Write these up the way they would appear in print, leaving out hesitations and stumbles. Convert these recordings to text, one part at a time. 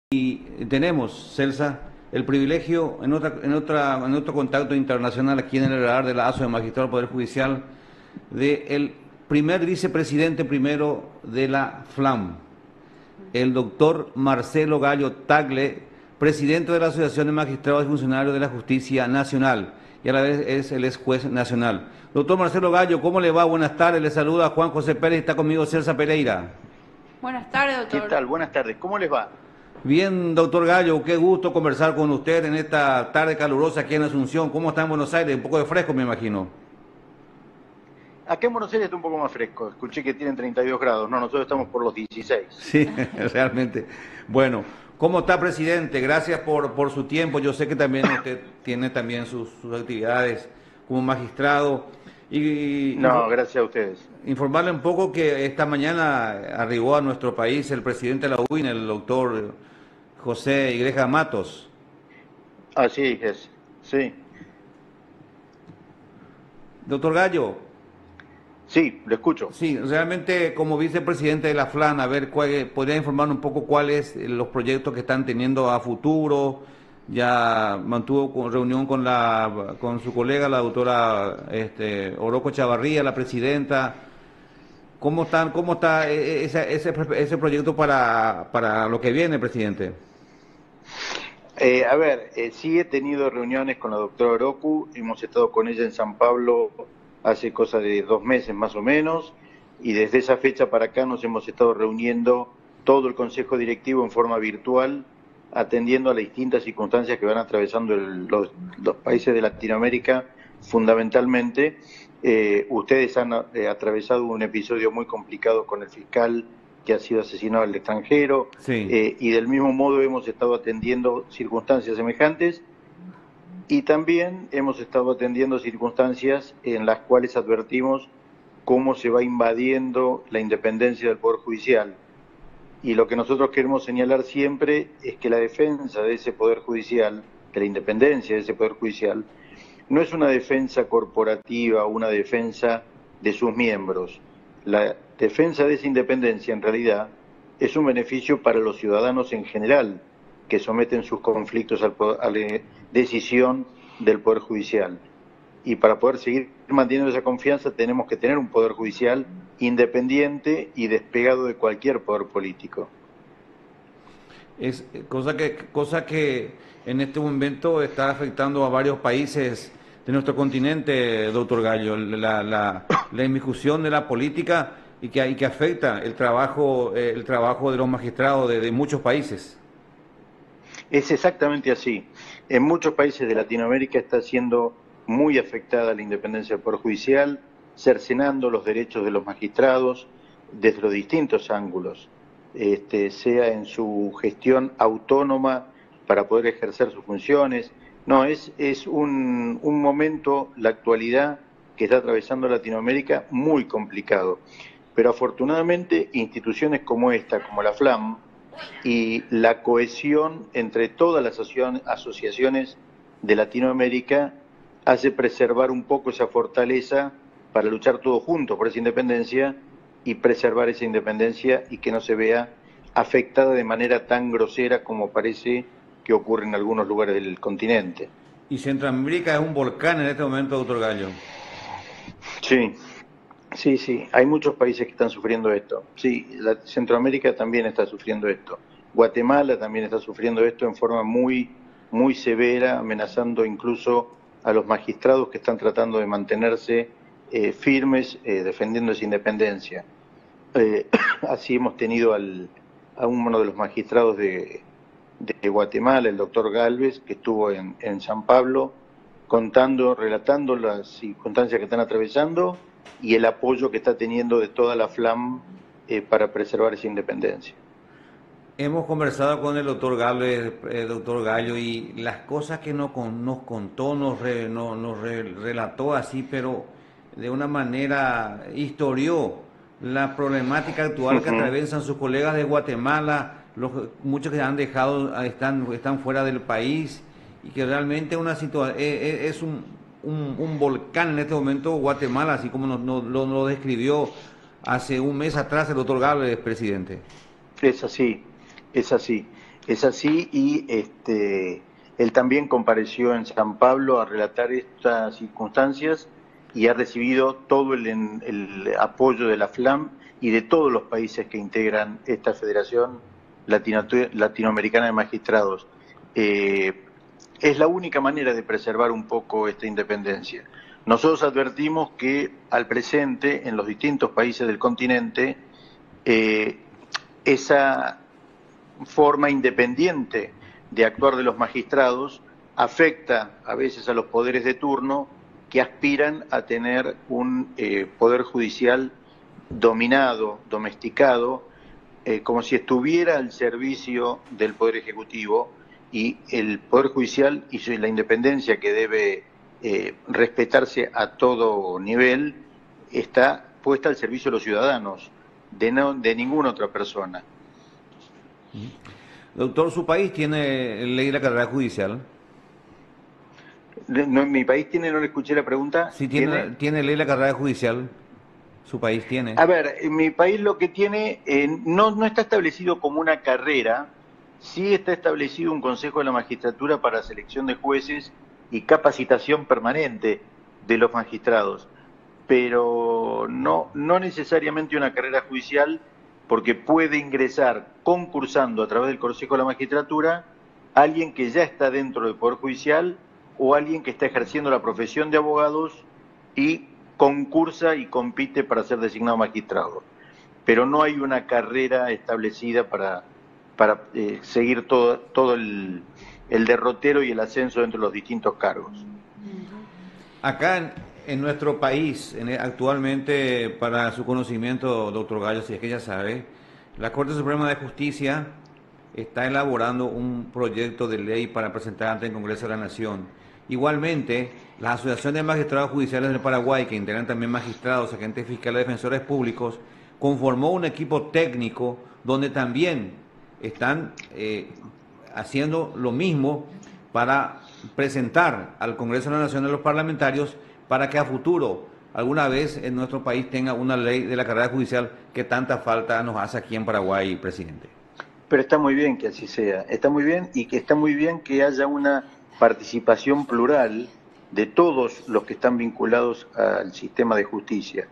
Y tenemos, Celsa, el privilegio en otro contacto internacional aquí en el radar de la ASO de Magistrado del Poder Judicial del primer vicepresidente primero de la FLAM, el doctor Marcelo Gallo Tagle, presidente de la Asociación de Magistrados y Funcionarios de la Justicia Nacional, y a la vez es el ex juez nacional. Doctor Marcelo Gallo, ¿cómo le va? Buenas tardes, le saluda Juan José Pérez, está conmigo Celsa Pereira. Buenas tardes, ¿Qué doctor. tal? Buenas tardes. ¿Cómo les va? Bien, doctor Gallo, qué gusto conversar con usted en esta tarde calurosa aquí en Asunción. ¿Cómo está en Buenos Aires? Un poco de fresco, me imagino. Acá en Buenos Aires está un poco más fresco. Escuché que tienen 32 grados. No, nosotros estamos por los 16. Sí, realmente. Bueno, ¿cómo está, presidente? Gracias por su tiempo. Yo sé que también usted tiene también sus actividades como magistrado. No, gracias a ustedes. Informarle un poco que esta mañana arribó a nuestro país el presidente de la UIN, el doctor José Igreja Matos. Así es, sí. Doctor Gallo. Sí, lo escucho. Sí, realmente como vicepresidente de la FLAN, a ver, podría informar un poco cuáles los proyectos que están teniendo a futuro. Ya mantuvo reunión con su colega, la doctora Oroco Chavarría, la presidenta. ¿Cómo está ese proyecto para lo que viene, presidente? Sí he tenido reuniones con la doctora Oroku. Hemos estado con ella en San Pablo hace cosa de 2 meses más o menos, y desde esa fecha para acá nos hemos estado reuniendo todo el Consejo Directivo en forma virtual, atendiendo a las distintas circunstancias que van atravesando los países de Latinoamérica fundamentalmente. Ustedes han atravesado un episodio muy complicado con el fiscal que ha sido asesinado al extranjero, Sí. Y del mismo modo hemos estado atendiendo circunstancias semejantes, y también hemos estado atendiendo circunstancias en las cuales advertimos cómo se va invadiendo la independencia del Poder Judicial. Y lo que nosotros queremos señalar siempre es que la defensa de ese Poder Judicial, de la independencia de ese Poder Judicial, no es una defensa corporativa, una defensa de sus miembros. La defensa de esa independencia, en realidad, es un beneficio para los ciudadanos en general, que someten sus conflictos a la decisión del Poder Judicial. Y para poder seguir manteniendo esa confianza tenemos que tener un Poder Judicial independiente y despegado de cualquier poder político. Es cosa que en este momento está afectando a varios países de nuestro continente, doctor Gallo, la inmiscusión de la política y que afecta el trabajo de los magistrados de muchos países. Es exactamente así. En muchos países de Latinoamérica está siendo muy afectada la independencia del Poder Judicial, cercenando los derechos de los magistrados desde los distintos ángulos, sea en su gestión autónoma para poder ejercer sus funciones. No, es un momento, la actualidad que está atravesando Latinoamérica, muy complicado. Pero afortunadamente instituciones como esta, como la FLAM, y la cohesión entre todas las asociaciones de Latinoamérica hace preservar un poco esa fortaleza para luchar todos juntos por esa independencia y preservar esa independencia y que no se vea afectada de manera tan grosera como parece que ocurre en algunos lugares del continente. Y Centroamérica es un volcán en este momento, doctor Gallo. Sí, hay muchos países que están sufriendo esto. Sí, Centroamérica también está sufriendo esto. Guatemala también está sufriendo esto en forma muy, muy severa, amenazando incluso a los magistrados que están tratando de mantenerse firmes, defendiendo esa independencia. Así hemos tenido a uno de los magistrados de Guatemala, el doctor Galvez, que estuvo en San Pablo, relatando las circunstancias que están atravesando y el apoyo que está teniendo de toda la FLAM para preservar esa independencia. Hemos conversado con el doctor Gallo, y las cosas que nos contó, nos relató así, pero de una manera historió la problemática actual que atraviesan sus colegas de Guatemala, muchos que han dejado, están fuera del país, y que realmente es un volcán en este momento Guatemala, así como lo describió hace un mes atrás el doctor Galvez, presidente. Es así. Es así y él también compareció en San Pablo a relatar estas circunstancias y ha recibido todo el apoyo de la FLAM y de todos los países que integran esta Federación Latinoamericana de Magistrados. Es la única manera de preservar un poco esta independencia. Nosotros advertimos que al presente, en los distintos países del continente, esa forma independiente de actuar de los magistrados afecta a veces a los poderes de turno que aspiran a tener un poder judicial dominado, domesticado, como si estuviera al servicio del Poder Ejecutivo, y el Poder Judicial y la independencia que debe respetarse a todo nivel está puesta al servicio de los ciudadanos, de ninguna otra persona. Doctor, ¿su país tiene ley de la carrera judicial? No, ¿mi país tiene? No le escuché la pregunta. Sí, tiene ley de la carrera judicial. ¿Su país tiene? A ver, en mi país lo que tiene, no está establecido como una carrera, sí está establecido un Consejo de la Magistratura para selección de jueces y capacitación permanente de los magistrados, pero no necesariamente una carrera judicial, porque puede ingresar concursando a través del Consejo de la Magistratura alguien que ya está dentro del Poder Judicial o alguien que está ejerciendo la profesión de abogados y concursa y compite para ser designado magistrado. Pero no hay una carrera establecida para seguir todo el derrotero y el ascenso dentro de los distintos cargos. Acá en nuestro país, actualmente, para su conocimiento, doctor Gallo, si es que ya sabe, la Corte Suprema de Justicia está elaborando un proyecto de ley para presentar ante el Congreso de la Nación. Igualmente, la Asociación de Magistrados Judiciales del Paraguay, que integran también magistrados, agentes fiscales, defensores públicos, conformó un equipo técnico donde también están haciendo lo mismo para presentar al Congreso de la Nación de los parlamentarios para que a futuro alguna vez en nuestro país tenga una ley de la carrera judicial que tanta falta nos hace aquí en Paraguay, presidente. Pero está muy bien que así sea, está muy bien, y que está muy bien que haya una participación plural de todos los que están vinculados al sistema de justicia.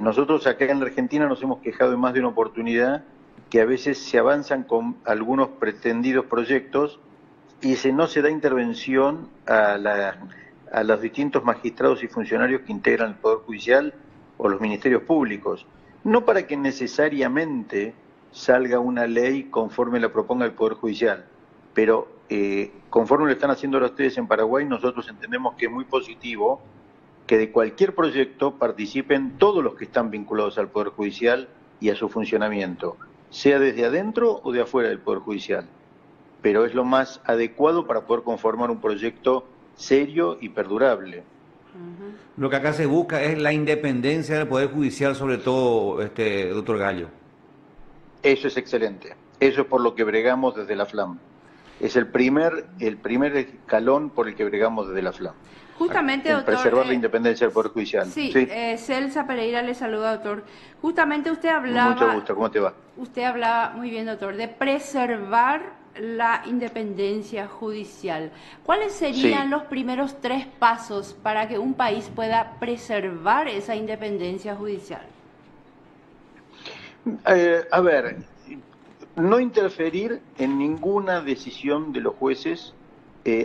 Nosotros acá en la Argentina nos hemos quejado en más de una oportunidad que a veces se avanzan con algunos pretendidos proyectos y no se da intervención a los distintos magistrados y funcionarios que integran el Poder Judicial o los ministerios públicos, no para que necesariamente salga una ley conforme la proponga el Poder Judicial, pero conforme lo están haciendo ahora ustedes en Paraguay, nosotros entendemos que es muy positivo que de cualquier proyecto participen todos los que están vinculados al Poder Judicial y a su funcionamiento, sea desde adentro o de afuera del Poder Judicial, pero es lo más adecuado para poder conformar un proyecto serio y perdurable. Lo que acá se busca es la independencia del Poder Judicial, sobre todo, doctor Gallo. Eso es excelente, eso es por lo que bregamos desde la FLAM. Es el primer escalón por el que bregamos desde la FLAM. Justamente, doctor, preservar la independencia del Poder Judicial. Sí, Celsa Pereira le saluda, doctor. Justamente usted hablaba... Mucho gusto, ¿cómo te va? Usted hablaba, muy bien, doctor, de preservar la independencia judicial. ¿Cuáles serían los primeros 3 pasos para que un país pueda preservar esa independencia judicial? A ver, no interferir en ninguna decisión de los jueces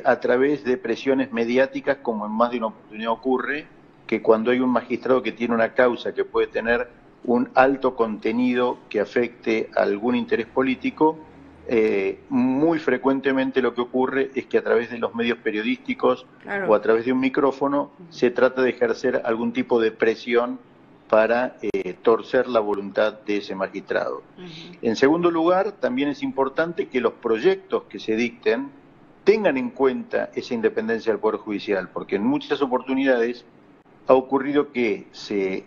a través de presiones mediáticas, como en más de una oportunidad ocurre, que cuando hay un magistrado que tiene una causa que puede tener un alto contenido que afecte a algún interés político, muy frecuentemente lo que ocurre es que a través de los medios periodísticos o a través de un micrófono se trata de ejercer algún tipo de presión para torcer la voluntad de ese magistrado. En segundo lugar, también es importante que los proyectos que se dicten tengan en cuenta esa independencia del Poder Judicial, porque en muchas oportunidades ha ocurrido que se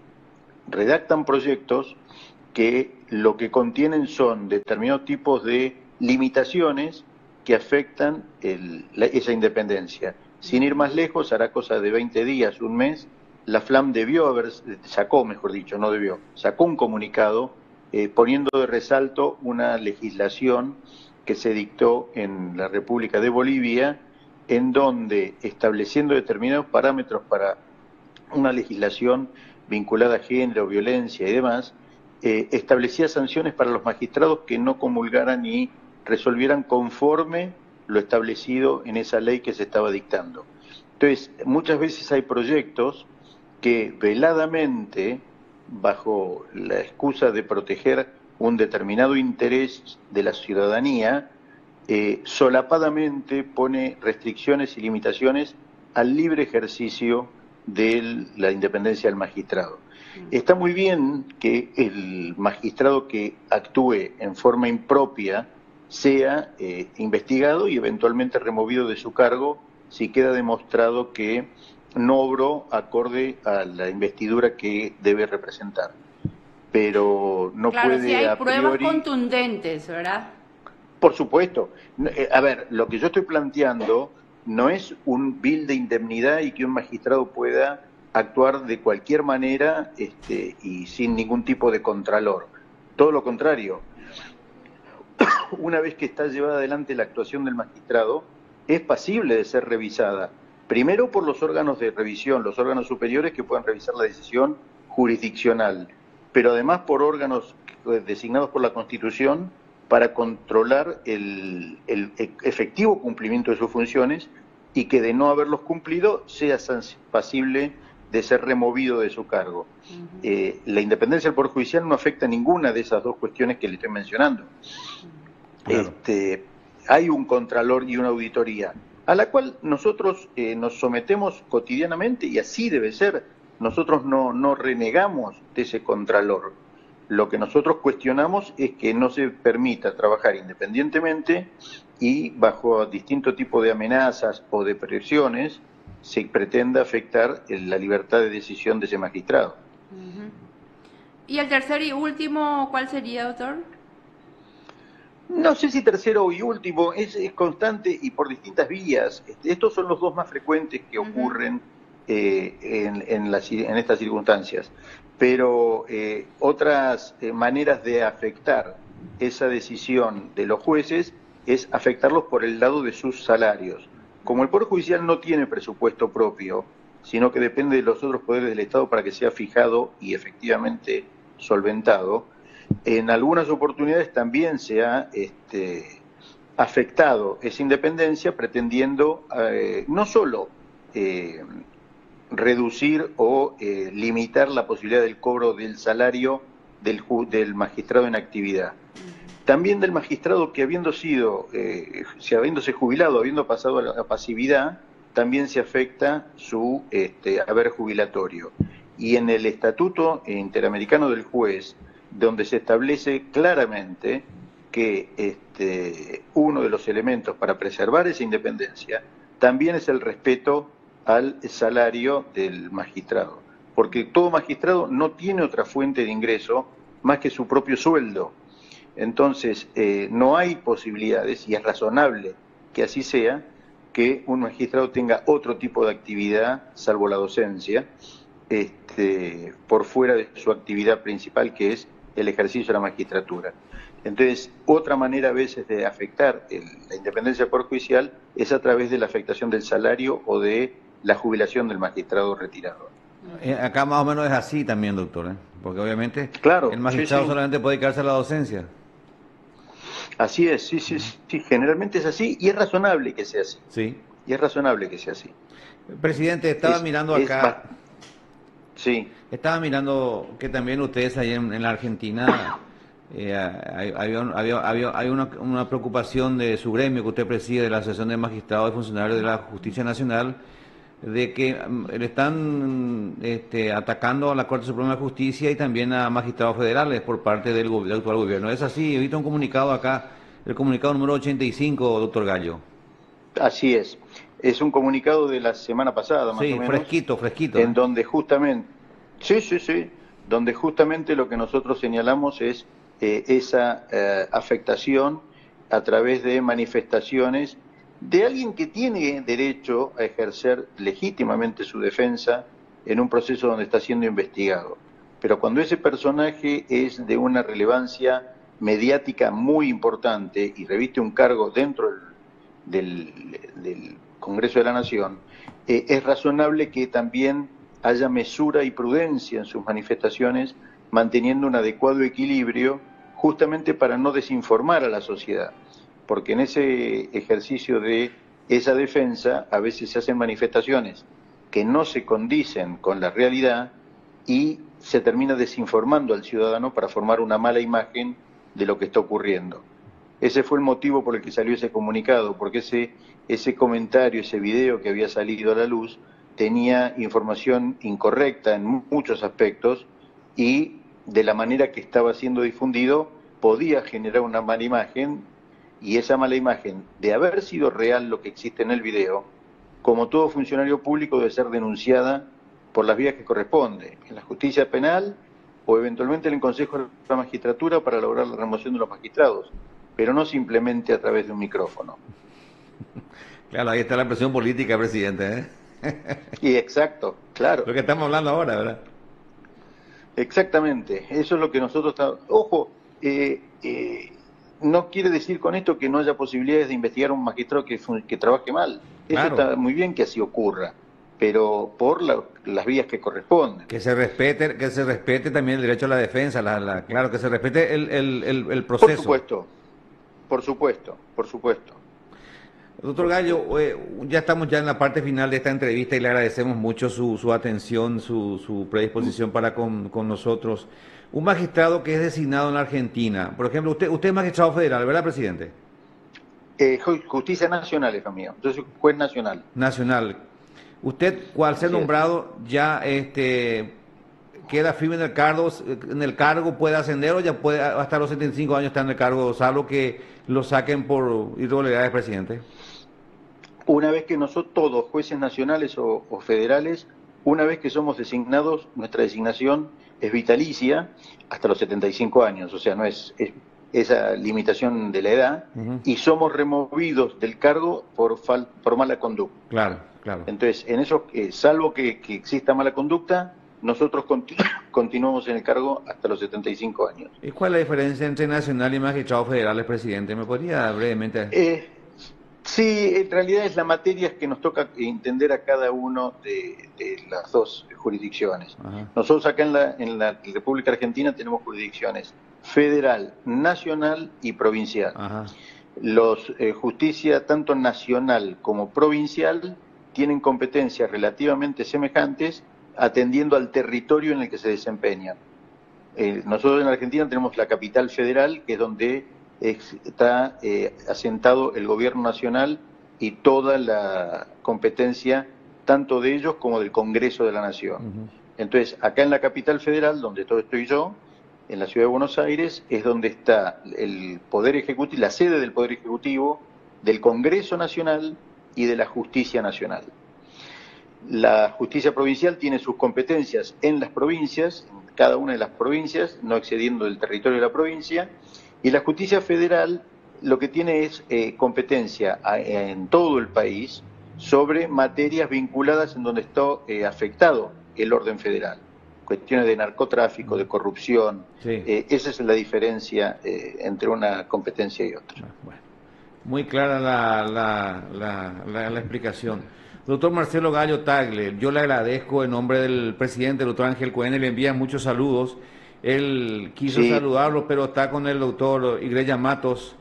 redactan proyectos que lo que contienen son determinados tipos de limitaciones que afectan esa independencia. Sin ir más lejos, hará cosa de 20 días, un mes, la FLAM sacó un comunicado poniendo de resalto una legislación que se dictó en la República de Bolivia, en donde, estableciendo determinados parámetros para una legislación vinculada a género, violencia y demás, establecía sanciones para los magistrados que no comulgaran y resolvieran conforme lo establecido en esa ley que se estaba dictando. Entonces, muchas veces hay proyectos que veladamente, bajo la excusa de proteger un determinado interés de la ciudadanía, solapadamente pone restricciones y limitaciones al libre ejercicio de la independencia del magistrado. Está muy bien que el magistrado que actúe en forma impropia sea investigado y eventualmente removido de su cargo si queda demostrado que no obró acorde a la investidura que debe representar. Pero no claro, puede si hay a priori... pruebas contundentes, ¿verdad? Por supuesto. A ver, lo que yo estoy planteando no es un bill de indemnidad y que un magistrado pueda actuar de cualquier manera y sin ningún tipo de contralor. Todo lo contrario. Una vez que está llevada adelante la actuación del magistrado, es pasible de ser revisada. Primero por los órganos de revisión, los órganos superiores que puedan revisar la decisión jurisdiccional, pero además por órganos designados por la Constitución para controlar el efectivo cumplimiento de sus funciones y que de no haberlos cumplido sea pasible de ser removido de su cargo. La independencia del Poder Judicial no afecta ninguna de esas dos cuestiones que le estoy mencionando. Claro. Hay un contralor y una auditoría, a la cual nosotros nos sometemos cotidianamente y así debe ser. Nosotros no renegamos de ese contralor. Lo que nosotros cuestionamos es que no se permita trabajar independientemente y bajo distinto tipo de amenazas o de presiones se pretenda afectar la libertad de decisión de ese magistrado. ¿Y el tercer y último cuál sería, doctor? No sé si tercero y último, es constante y por distintas vías. Estos son los dos más frecuentes que ocurren en estas circunstancias. Pero otras maneras de afectar esa decisión de los jueces es afectarlos por el lado de sus salarios. Como el Poder Judicial no tiene presupuesto propio, sino que depende de los otros poderes del Estado para que sea fijado y efectivamente solventado, en algunas oportunidades también se ha afectado esa independencia pretendiendo no solo reducir o limitar la posibilidad del cobro del salario del magistrado en actividad, también del magistrado que habiéndose jubilado, habiendo pasado a la pasividad, también se afecta su haber jubilatorio. Y en el Estatuto Interamericano del Juez, donde se establece claramente que uno de los elementos para preservar esa independencia también es el respeto al salario del magistrado, porque todo magistrado no tiene otra fuente de ingreso más que su propio sueldo. Entonces, no hay posibilidades, y es razonable que así sea, que un magistrado tenga otro tipo de actividad, salvo la docencia, por fuera de su actividad principal, que es el ejercicio de la magistratura. Entonces, otra manera a veces de afectar la independencia del Poder Judicial es a través de la afectación del salario o de la jubilación del magistrado retirado. Acá más o menos es así también, doctor, porque obviamente claro, el magistrado sí. solamente puede dedicarse a la docencia. Así es, sí, generalmente es así y es razonable que sea así. Sí. Y es razonable que sea así. Presidente, estaba mirando acá. Sí. Estaba mirando que también ustedes ahí en la Argentina hay una preocupación de su gremio que usted preside, de la Asociación de Magistrados y Funcionarios de la Justicia Nacional, de que le están atacando a la Corte Suprema de Justicia y también a magistrados federales por parte del actual gobierno. ¿Es así? He visto un comunicado acá, el comunicado número 85, doctor Gallo. Así es. Es un comunicado de la semana pasada, más o menos. Fresquito. En donde justamente, donde justamente lo que nosotros señalamos es esa afectación a través de manifestaciones de alguien que tiene derecho a ejercer legítimamente su defensa en un proceso donde está siendo investigado. Pero cuando ese personaje es de una relevancia mediática muy importante y reviste un cargo dentro del Congreso de la Nación, es razonable que también haya mesura y prudencia en sus manifestaciones, manteniendo un adecuado equilibrio, justamente para no desinformar a la sociedad, porque en ese ejercicio de esa defensa a veces se hacen manifestaciones que no se condicen con la realidad y se termina desinformando al ciudadano para formar una mala imagen de lo que está ocurriendo. Ese fue el motivo por el que salió ese comunicado, porque ese comentario, ese video que había salido a la luz, tenía información incorrecta en muchos aspectos y de la manera que estaba siendo difundido podía generar una mala imagen, y esa mala imagen, de haber sido real lo que existe en el video, como todo funcionario público debe ser denunciada por las vías que corresponde, en la justicia penal o eventualmente en el Consejo de la Magistratura para lograr la remoción de los magistrados, pero no simplemente a través de un micrófono. Claro, ahí está la presión política, presidente, Y exacto, claro. Lo que estamos hablando ahora, ¿verdad? Exactamente, eso es lo que nosotros estamos... Ojo, no quiere decir con esto que no haya posibilidades de investigar a un magistrado que trabaje mal. Eso Claro. está muy bien que así ocurra, pero por las vías que corresponden. Que se respete también el derecho a la defensa, claro, que se respete el proceso. Por supuesto, por supuesto, por supuesto. Doctor Gallo, ya estamos ya en la parte final de esta entrevista y le agradecemos mucho su atención, su predisposición para con nosotros. Un magistrado que es designado en la Argentina, por ejemplo, usted es magistrado federal, ¿verdad, presidente? Justicia nacional, hija mía. Yo soy juez nacional. Nacional. Usted, al ser nombrado, ya queda firme en el cargo, puede ascender o ya puede hasta los 75 años estar en el cargo, salvo que lo saquen por irregularidades, presidente. Una vez que nosotros, todos, jueces nacionales o federales, una vez que somos designados, nuestra designación es vitalicia hasta los 75 años, o sea, no es esa limitación de la edad, y somos removidos del cargo por mala conducta. Claro, claro. Entonces, en eso, salvo que exista mala conducta, nosotros continuamos en el cargo hasta los 75 años. ¿Y cuál es la diferencia entre nacional y magistrado federal, presidente? ¿Me podría brevemente...? Sí, en realidad es la materia que nos toca entender a cada uno de las dos jurisdicciones. Ajá. Nosotros acá en la República Argentina tenemos jurisdicciones federal, nacional y provincial. Ajá. Los justicia tanto nacional como provincial tienen competencias relativamente semejantes atendiendo al territorio en el que se desempeñan. Nosotros en Argentina tenemos la capital federal, que es donde está asentado el gobierno nacional y toda la competencia tanto de ellos como del Congreso de la Nación. Entonces, acá en la capital federal, donde todo estoy yo, en la ciudad de Buenos Aires, es donde está el Poder Ejecutivo, la sede del Poder Ejecutivo, del Congreso Nacional y de la Justicia Nacional. La justicia provincial tiene sus competencias en las provincias, en cada una de las provincias, no excediendo el territorio de la provincia, y la justicia federal lo que tiene es competencia en todo el país sobre materias vinculadas en donde está afectado el orden federal. Cuestiones de narcotráfico, de corrupción. Sí. Esa es la diferencia entre una competencia y otra. Bueno, muy clara la explicación. Doctor Marcelo Gallo Tagle, yo le agradezco en nombre del presidente, el doctor Ángel Cohen, le envía muchos saludos. Él quiso saludarlo, pero está con el doctor Igreja Matos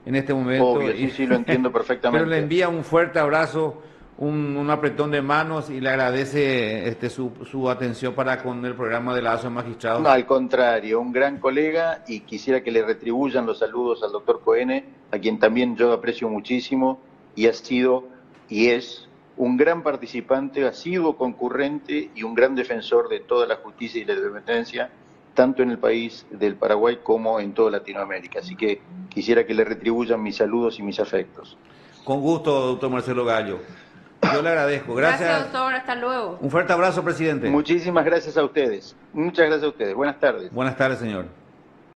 en este momento. Obvio, sí, lo entiendo perfectamente. Pero le envía un fuerte abrazo, un apretón de manos y le agradece su atención para con el programa de la ASO de Magistrados. No, al contrario, un gran colega, y quisiera que le retribuyan los saludos al doctor Cohen, a quien también yo aprecio muchísimo, y ha sido y es un gran participante, asiduo concurrente y un gran defensor de toda la justicia y la independencia, tanto en el país del Paraguay como en toda Latinoamérica. Así que quisiera que le retribuyan mis saludos y mis afectos. Con gusto, doctor Marcelo Gallo. Yo le agradezco. Gracias, doctor. Hasta luego. Un fuerte abrazo, presidente. Muchísimas gracias a ustedes. Muchas gracias a ustedes. Buenas tardes. Buenas tardes, señor.